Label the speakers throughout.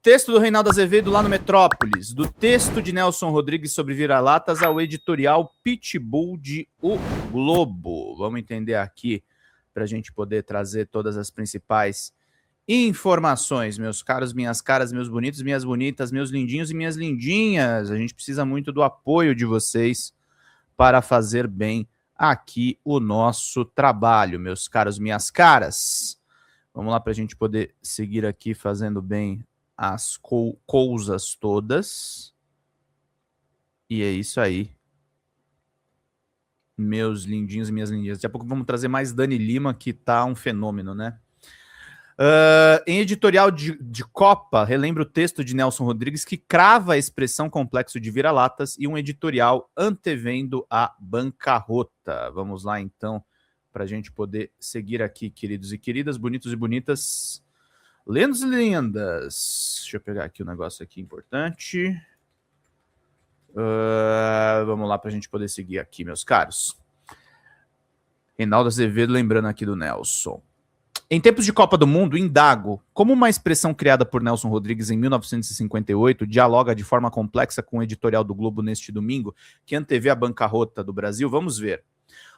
Speaker 1: texto do Reinaldo Azevedo lá no Metrópolis, do texto de Nelson Rodrigues sobre vira-latas ao editorial Pitbull de O Globo. Vamos entender aqui para a gente poder trazer todas as principais informações, meus caros, minhas caras, meus bonitos, minhas bonitas, meus lindinhos e minhas lindinhas. A gente precisa muito do apoio de vocês para fazer bem aqui o nosso trabalho, meus caros, minhas caras. Vamos lá para a gente poder seguir aqui fazendo bem as coisas todas. E é isso aí, meus lindinhos e minhas lindinhas. Daqui a pouco vamos trazer mais Dani Lima, que tá um fenômeno, né? Em editorial de Copa, relembra o texto de Nelson Rodrigues que crava a expressão complexo de vira-latas e um editorial antevendo a bancarrota. Vamos lá, então, para a gente poder seguir aqui, queridos e queridas, bonitos e bonitas, lendos e lindas. Deixa eu pegar aqui um negócio aqui importante. Vamos lá para a gente poder seguir aqui, meus caros. Reinaldo Azevedo lembrando aqui do Nelson. Em tempos de Copa do Mundo, indago como uma expressão criada por Nelson Rodrigues em 1958 dialoga de forma complexa com o editorial do Globo neste domingo, que antevê a bancarrota do Brasil. Vamos ver.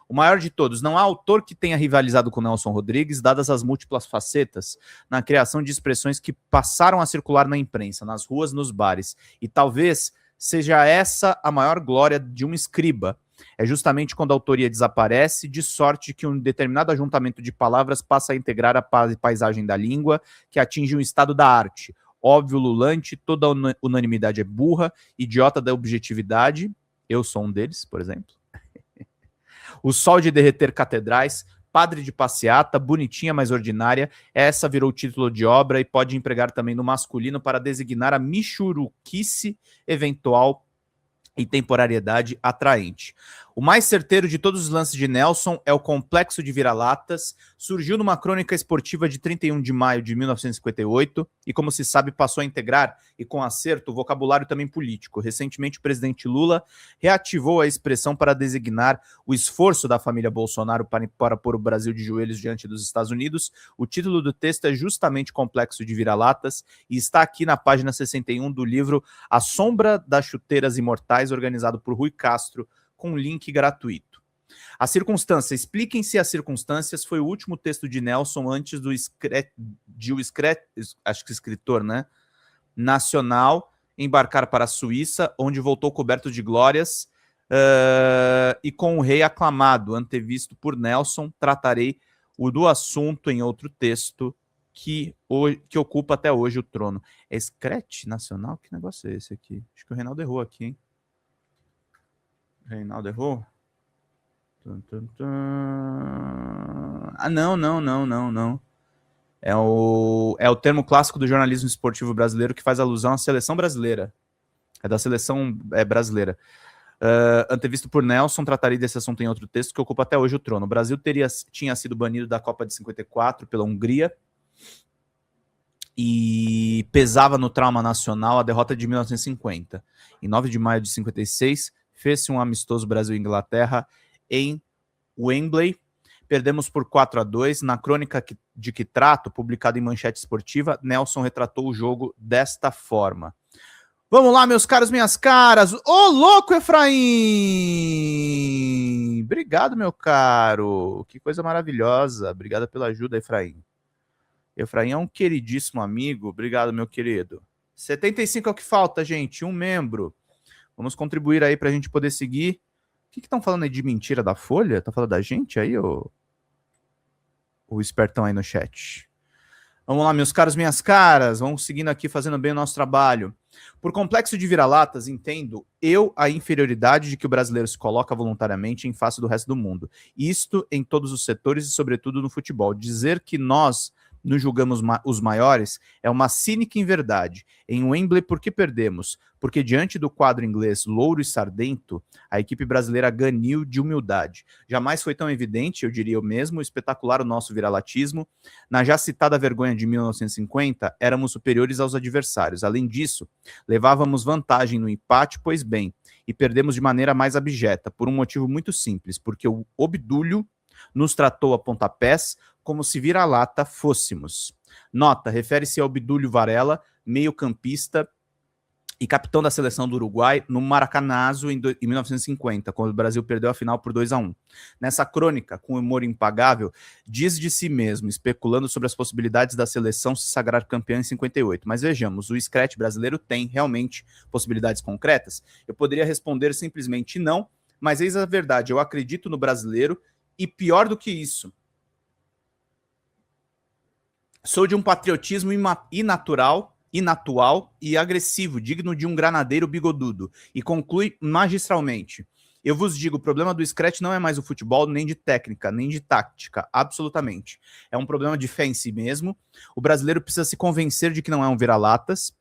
Speaker 1: O maior de todos, não há autor que tenha rivalizado com Nelson Rodrigues, dadas as múltiplas facetas, na criação de expressões que passaram a circular na imprensa, nas ruas, nos bares. E talvez seja essa a maior glória de um escriba. É justamente quando a autoria desaparece, de sorte que um determinado ajuntamento de palavras passa a integrar a paisagem da língua, que atinge um estado da arte. Óbvio, lulante, toda unanimidade é burra, idiota da objetividade. Eu sou um deles, por exemplo. O sol de derreter catedrais, padre de passeata, bonitinha, mas ordinária. Essa virou o título de obra e pode empregar também no masculino para designar a michuruquice eventual e temporariedade atraente. O mais certeiro de todos os lances de Nelson é o complexo de vira-latas. Surgiu numa crônica esportiva de 31 de maio de 1958 e, como se sabe, passou a integrar, e com acerto, o vocabulário também político. Recentemente, o presidente Lula reativou a expressão para designar o esforço da família Bolsonaro para pôr o Brasil de joelhos diante dos Estados Unidos. O título do texto é justamente Complexo de Vira-Latas e está aqui na página 61 do livro A Sombra das Chuteiras Imortais, organizado por Rui Castro, com link gratuito. A circunstância, expliquem-se as circunstâncias, foi o último texto de Nelson antes do acho que escritor, né, nacional, embarcar para a Suíça, onde voltou coberto de glórias e com o rei aclamado, antevisto por Nelson. Tratarei do assunto em outro texto que ocupa até hoje o trono. É Screte Nacional? Que negócio é esse aqui? Acho que o Reinaldo errou aqui, hein? Reinaldo errou? Ah, não. É o termo clássico do jornalismo esportivo brasileiro que faz alusão à seleção brasileira. É da seleção brasileira. Antevisto por Nelson, tratarei desse assunto em outro texto que ocupa até hoje o trono. O Brasil tinha sido banido da Copa de 54 pela Hungria e pesava no trauma nacional a derrota de 1950. Em 9 de maio de 56, fez-se um amistoso Brasil-Inglaterra em Wembley. Perdemos por 4-2. Na crônica de que trato, publicada em Manchete Esportiva, Nelson retratou o jogo desta forma. Vamos lá, meus caros, minhas caras. Ô, louco, Efraim! Obrigado, meu caro. Que coisa maravilhosa. Obrigado pela ajuda, Efraim. Efraim é um queridíssimo amigo. Obrigado, meu querido. 75 é o que falta, gente. Um membro. Vamos contribuir aí para a gente poder seguir. O que estão falando aí de mentira da Folha? Tá falando da gente aí, o espertão aí no chat? Vamos lá, meus caros, minhas caras. Vamos seguindo aqui, fazendo bem o nosso trabalho. Por complexo de vira-latas, entendo a inferioridade de que o brasileiro se coloca voluntariamente em face do resto do mundo. Isto em todos os setores e, sobretudo, no futebol. Dizer que nós nos julgamos os maiores é uma cínica inverdade. Em Wembley, por que perdemos? Porque diante do quadro inglês louro e sardento, a equipe brasileira ganhou de humildade. Jamais foi tão evidente, eu diria eu mesmo, espetacular o nosso viralatismo. Na já citada vergonha de 1950, éramos superiores aos adversários. Além disso, levávamos vantagem no empate, pois bem, e perdemos de maneira mais abjeta, por um motivo muito simples, porque o Obdúlio nos tratou a pontapés como se vira-lata fôssemos. Nota, refere-se ao Obdúlio Varela, meio-campista e capitão da seleção do Uruguai no Maracanazo em 1950, quando o Brasil perdeu a final por 2-1. Nessa crônica, com humor impagável, diz de si mesmo, especulando sobre as possibilidades da seleção se sagrar campeã em 58. Mas vejamos, o Scratch brasileiro tem realmente possibilidades concretas? Eu poderia responder simplesmente não, mas eis a verdade, eu acredito no brasileiro e pior do que isso, sou de um patriotismo inatual e agressivo, digno de um granadeiro bigodudo. E conclui magistralmente. Eu vos digo, o problema do Scratch não é mais o futebol, nem de técnica, nem de tática, absolutamente. É um problema de fé em si mesmo. O brasileiro precisa se convencer de que não é um vira-latas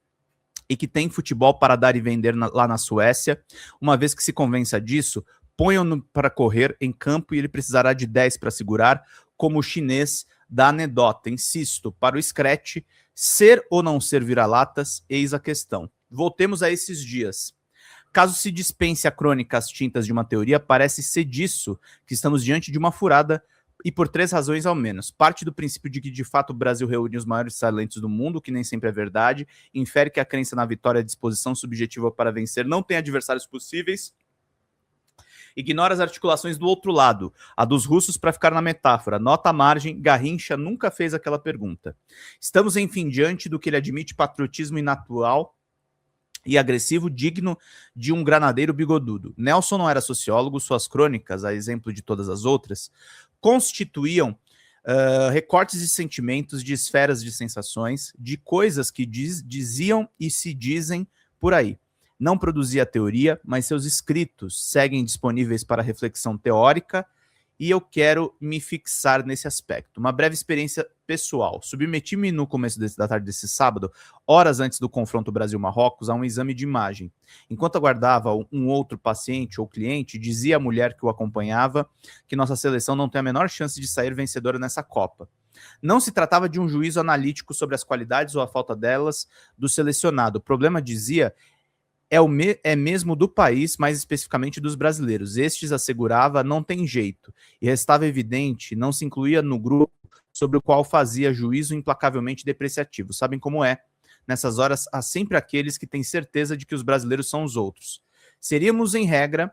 Speaker 1: e que tem futebol para dar e vender lá na Suécia. Uma vez que se convença disso, ponham-no para correr em campo e ele precisará de 10 para segurar, como o chinês da anedota. Insisto, para o Scratch, ser ou não ser vira-latas, eis a questão. Voltemos a esses dias. Caso se dispense a crônica as tintas de uma teoria, parece ser disso que estamos diante de uma furada, e por 3 razões ao menos. Parte do princípio de que, de fato, o Brasil reúne os maiores talentos do mundo, que nem sempre é verdade, infere que a crença na vitória e a disposição subjetiva para vencer não tem adversários possíveis, ignora as articulações do outro lado, a dos russos para ficar na metáfora. Nota à margem, Garrincha nunca fez aquela pergunta. Estamos, enfim, diante do que ele admite patriotismo inatural e agressivo, digno de um granadeiro bigodudo. Nelson não era sociólogo, suas crônicas, a exemplo de todas as outras, constituíam recortes de sentimentos, de esferas de sensações, de coisas que diziam e se dizem por aí. Não produzia teoria, mas seus escritos seguem disponíveis para reflexão teórica e eu quero me fixar nesse aspecto. Uma breve experiência pessoal. Submeti-me no começo da tarde desse sábado, horas antes do confronto Brasil-Marrocos, a um exame de imagem. Enquanto aguardava um outro paciente ou cliente, dizia a mulher que o acompanhava que nossa seleção não tem a menor chance de sair vencedora nessa Copa. Não se tratava de um juízo analítico sobre as qualidades ou a falta delas do selecionado. O problema, dizia, é mesmo do país, mais especificamente dos brasileiros. Estes, assegurava, não tem jeito. E restava evidente, não se incluía no grupo sobre o qual fazia juízo implacavelmente depreciativo. Sabem como é? Nessas horas, há sempre aqueles que têm certeza de que os brasileiros são os outros. Seríamos, em regra,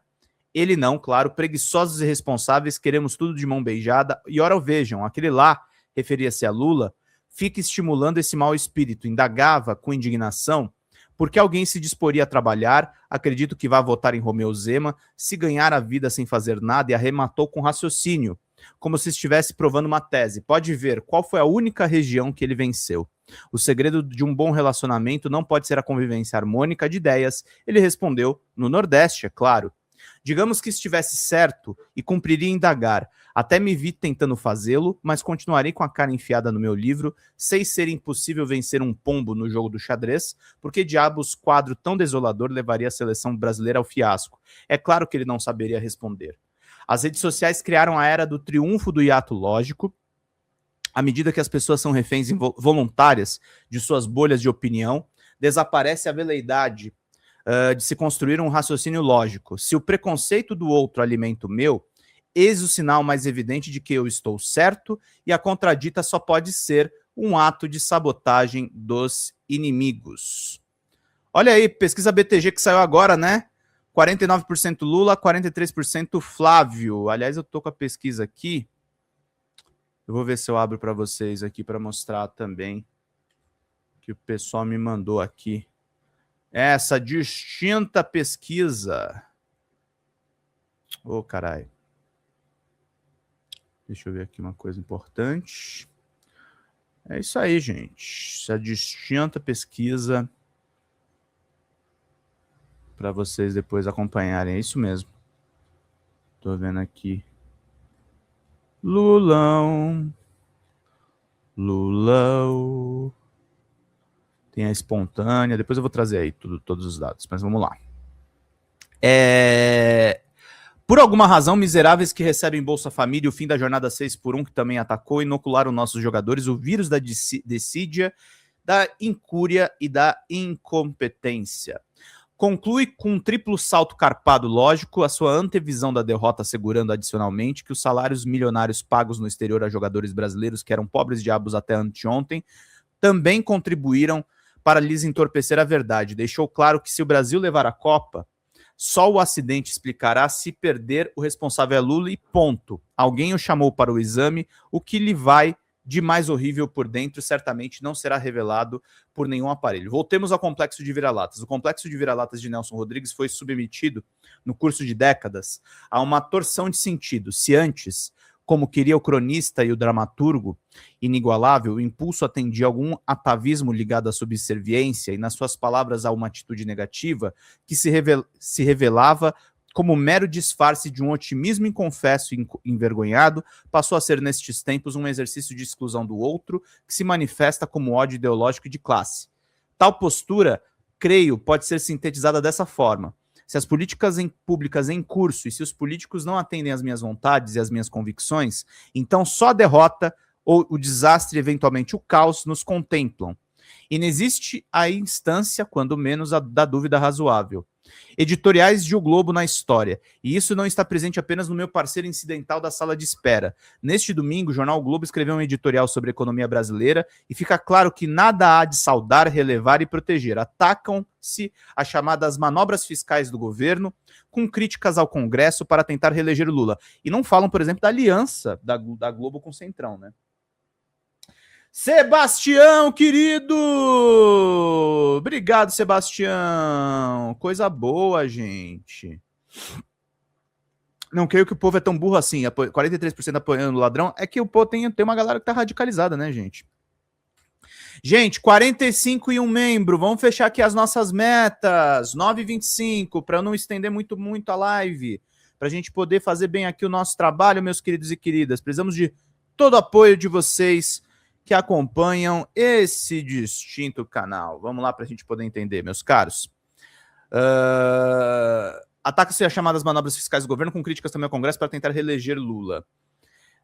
Speaker 1: ele não, claro, preguiçosos e irresponsáveis, queremos tudo de mão beijada. E ora vejam, aquele lá, referia-se a Lula, fica estimulando esse mau espírito, indagava com indignação, porque alguém se disporia a trabalhar, acredito que vá votar em Romeu Zema, se ganhar a vida sem fazer nada, e arrematou com raciocínio, como se estivesse provando uma tese. Pode ver qual foi a única região que ele venceu. O segredo de um bom relacionamento não pode ser a convivência harmônica de ideias. Ele respondeu, no Nordeste, é claro. Digamos que estivesse certo e cumpriria indagar. Até me vi tentando fazê-lo, mas continuarei com a cara enfiada no meu livro. Sei ser impossível vencer um pombo no jogo do xadrez, porque diabos quadro tão desolador levaria a seleção brasileira ao fiasco. É claro que ele não saberia responder. As redes sociais criaram a era do triunfo do hiato lógico. À medida que as pessoas são reféns voluntárias de suas bolhas de opinião, desaparece a veleidade de se construir um raciocínio lógico. Se o preconceito do outro alimenta o meu, eis o sinal mais evidente de que eu estou certo e a contradita só pode ser um ato de sabotagem dos inimigos. Olha aí, pesquisa BTG que saiu agora, né? 49% Lula, 43% Flávio. Aliás, eu tô com a pesquisa aqui. Eu vou ver se eu abro para vocês aqui para mostrar também que o pessoal me mandou aqui. Essa distinta pesquisa. Ô, caralho. Deixa eu ver aqui uma coisa importante. É isso aí, gente. Essa distinta pesquisa para vocês depois acompanharem. É isso mesmo. Tô vendo aqui. Lulão. Lulão. Tem a espontânea. Depois eu vou trazer aí todos os dados. Mas vamos lá. Por alguma razão, miseráveis que recebem Bolsa Família e o fim da jornada 6x1, que também atacou, inocularam nossos jogadores o vírus da desídia, da incúria e da incompetência. Conclui com um triplo salto carpado lógico a sua antevisão da derrota, assegurando adicionalmente que os salários milionários pagos no exterior a jogadores brasileiros que eram pobres diabos até anteontem também contribuíram para lhes entorpecer a verdade. Deixou claro que se o Brasil levar a Copa, só o acidente explicará. Se perder, o responsável é Lula e ponto. Alguém o chamou para o exame, o que lhe vai de mais horrível por dentro certamente não será revelado por nenhum aparelho. Voltemos ao complexo de vira-latas. O complexo de vira-latas de Nelson Rodrigues foi submetido, no curso de décadas, a uma torção de sentido. Se antes, como queria o cronista e o dramaturgo inigualável, o impulso atendia a algum atavismo ligado à subserviência e, nas suas palavras, a uma atitude negativa que se revelava como mero disfarce de um otimismo inconfesso e envergonhado, passou a ser, nestes tempos, um exercício de exclusão do outro que se manifesta como ódio ideológico e de classe. Tal postura, creio, pode ser sintetizada dessa forma. Se as políticas públicas em curso e se os políticos não atendem às minhas vontades e às minhas convicções, então só a derrota ou o desastre, eventualmente o caos, nos contemplam. E não existe a instância, quando menos, da dúvida razoável. Editoriais de O Globo na história. E isso não está presente apenas no meu parceiro incidental da sala de espera. Neste domingo, o jornal o Globo escreveu um editorial sobre a economia brasileira e fica claro que nada há de saudar, relevar e proteger. Atacam-se as chamadas manobras fiscais do governo, com críticas ao Congresso para tentar reeleger o Lula. E não falam, por exemplo, da aliança da Globo com o Centrão, né? Sebastião, querido! Obrigado, Sebastião. Coisa boa, gente. Não creio que o povo é tão burro assim. 43% apoiando o ladrão. É que o povo tem uma galera que tá radicalizada, né, gente? Gente, 45 e um membro. Vamos fechar aqui as nossas metas. 9h25, para eu não estender muito a live. Para a gente poder fazer bem aqui o nosso trabalho, meus queridos e queridas. Precisamos de todo o apoio de vocês que acompanham esse distinto canal. Vamos lá para a gente poder entender, meus caros. Ataca-se as chamadas manobras fiscais do governo, com críticas também ao Congresso para tentar reeleger Lula.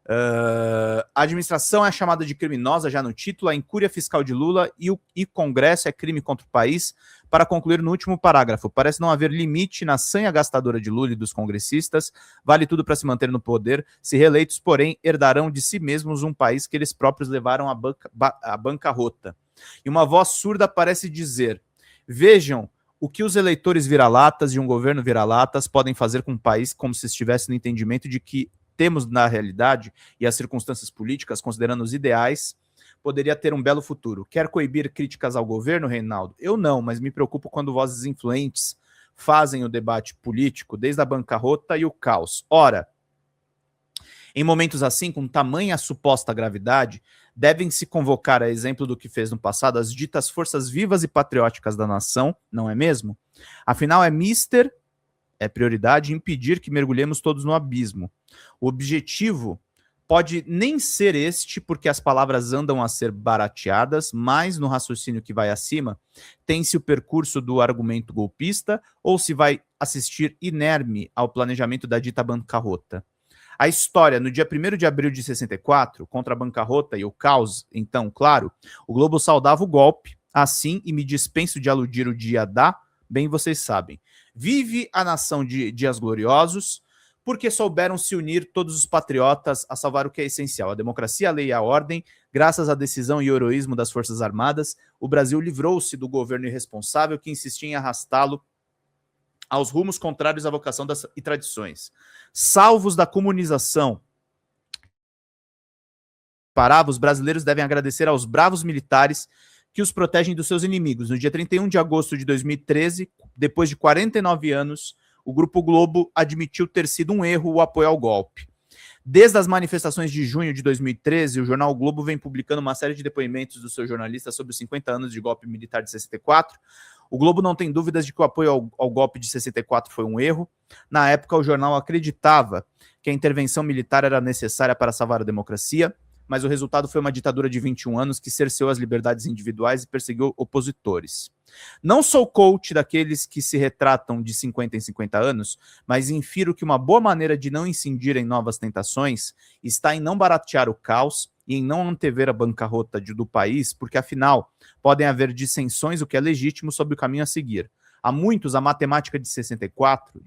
Speaker 1: A administração é chamada de criminosa já no título, a incúria fiscal de Lula e Congresso é crime contra o país. Para concluir no último parágrafo, parece não haver limite na sanha gastadora de Lula e dos congressistas, vale tudo para se manter no poder, se reeleitos, porém, herdarão de si mesmos um país que eles próprios levaram à bancarrota. E uma voz surda parece dizer, vejam o que os eleitores vira-latas de um governo vira-latas podem fazer com o país como se estivesse no entendimento de que temos na realidade e as circunstâncias políticas, considerando os ideais, poderia ter um belo futuro. Quer coibir críticas ao governo, Reinaldo? Eu não, mas me preocupo quando vozes influentes fazem o debate político, desde a bancarrota e o caos. Ora, em momentos assim, com tamanha suposta gravidade, devem-se convocar, a exemplo do que fez no passado, as ditas forças vivas e patrióticas da nação, não é mesmo? Afinal, é prioridade impedir que mergulhemos todos no abismo. O objetivo pode nem ser este, porque as palavras andam a ser barateadas, mas no raciocínio que vai acima, tem-se o percurso do argumento golpista ou se vai assistir inerme ao planejamento da dita bancarrota. A história, no dia 1º de abril de 64, contra a bancarrota e o caos, então, claro, o Globo saudava o golpe, assim, e me dispenso de aludir o dia da, bem vocês sabem. Vive a nação de dias gloriosos, porque souberam se unir todos os patriotas a salvar o que é essencial, a democracia, a lei e a ordem. Graças à decisão e heroísmo das Forças Armadas, o Brasil livrou-se do governo irresponsável que insistia em arrastá-lo aos rumos contrários à vocação e tradições. Salvos da comunização, os brasileiros devem agradecer aos bravos militares que os protegem dos seus inimigos. No dia 31 de agosto de 2013, depois de 49 anos, o Grupo Globo admitiu ter sido um erro o apoio ao golpe. Desde as manifestações de junho de 2013, o jornal o Globo vem publicando uma série de depoimentos dos seus jornalistas sobre os 50 anos de golpe militar de 64. O Globo não tem dúvidas de que o apoio ao golpe de 64 foi um erro. Na época, o jornal acreditava que a intervenção militar era necessária para salvar a democracia, mas o resultado foi uma ditadura de 21 anos que cerceou as liberdades individuais e perseguiu opositores. Não sou coach daqueles que se retratam de 50 em 50 anos, mas infiro que uma boa maneira de não incidir em novas tentações está em não baratear o caos e em não antever a bancarrota do país, porque afinal podem haver dissensões, o que é legítimo, sobre o caminho a seguir. A muitos, a matemática de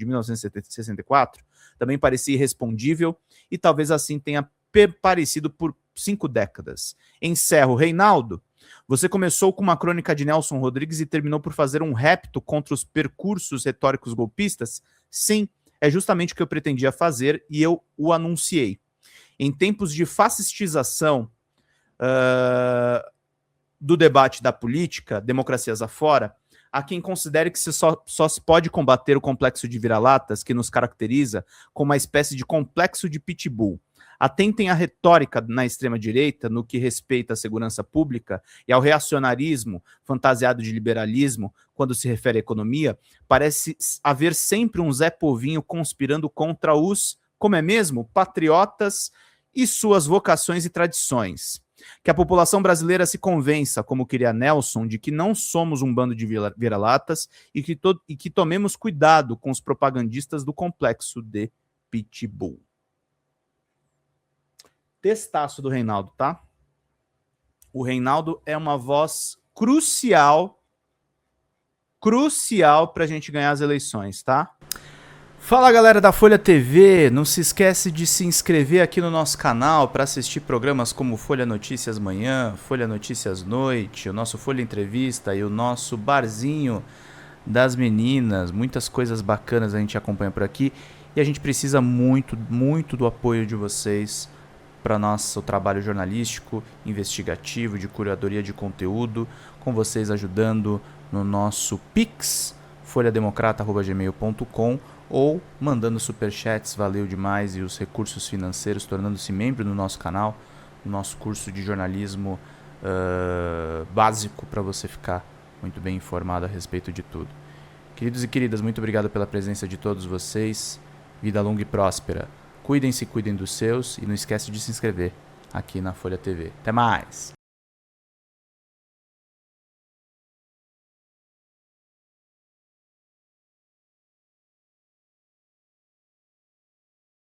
Speaker 1: 1964, também parecia irrespondível e talvez assim tenha parecido por 5 décadas. Encerro, Reinaldo. Você começou com uma crônica de Nelson Rodrigues e terminou por fazer um repto contra os percursos retóricos golpistas? Sim, é justamente o que eu pretendia fazer e eu o anunciei. Em tempos de fascistização do debate da política, democracias afora, há quem considere que só se pode combater o complexo de vira-latas que nos caracteriza como uma espécie de complexo de pitbull. Atentem à retórica na extrema-direita no que respeita à segurança pública e ao reacionarismo fantasiado de liberalismo quando se refere à economia, parece haver sempre um Zé Povinho conspirando contra os, como é mesmo, patriotas e suas vocações e tradições. Que a população brasileira se convença, como queria Nelson, de que não somos um bando de vira-latas e que tomemos cuidado com os propagandistas do complexo de pitbull. Testaço do Reinaldo, tá? O Reinaldo é uma voz crucial para a gente ganhar as eleições, tá? Fala, galera da Folha TV, não se esquece de se inscrever aqui no nosso canal para assistir programas como Folha Notícias Manhã, Folha Notícias Noite, o nosso Folha Entrevista e o nosso Barzinho das Meninas. Muitas coisas bacanas a gente acompanha por aqui e a gente precisa muito do apoio de vocês para nosso trabalho jornalístico, investigativo, de curadoria de conteúdo, com vocês ajudando no nosso Pix, folhademocrata@gmail.com, ou mandando superchats, valeu demais, e os recursos financeiros, tornando-se membro do nosso canal, no nosso curso de jornalismo básico, para você ficar muito bem informado a respeito de tudo. Queridos e queridas, muito obrigado pela presença de todos vocês, vida longa e próspera. Cuidem-se, cuidem dos seus e não esquece de se inscrever aqui na Folha TV. Até mais!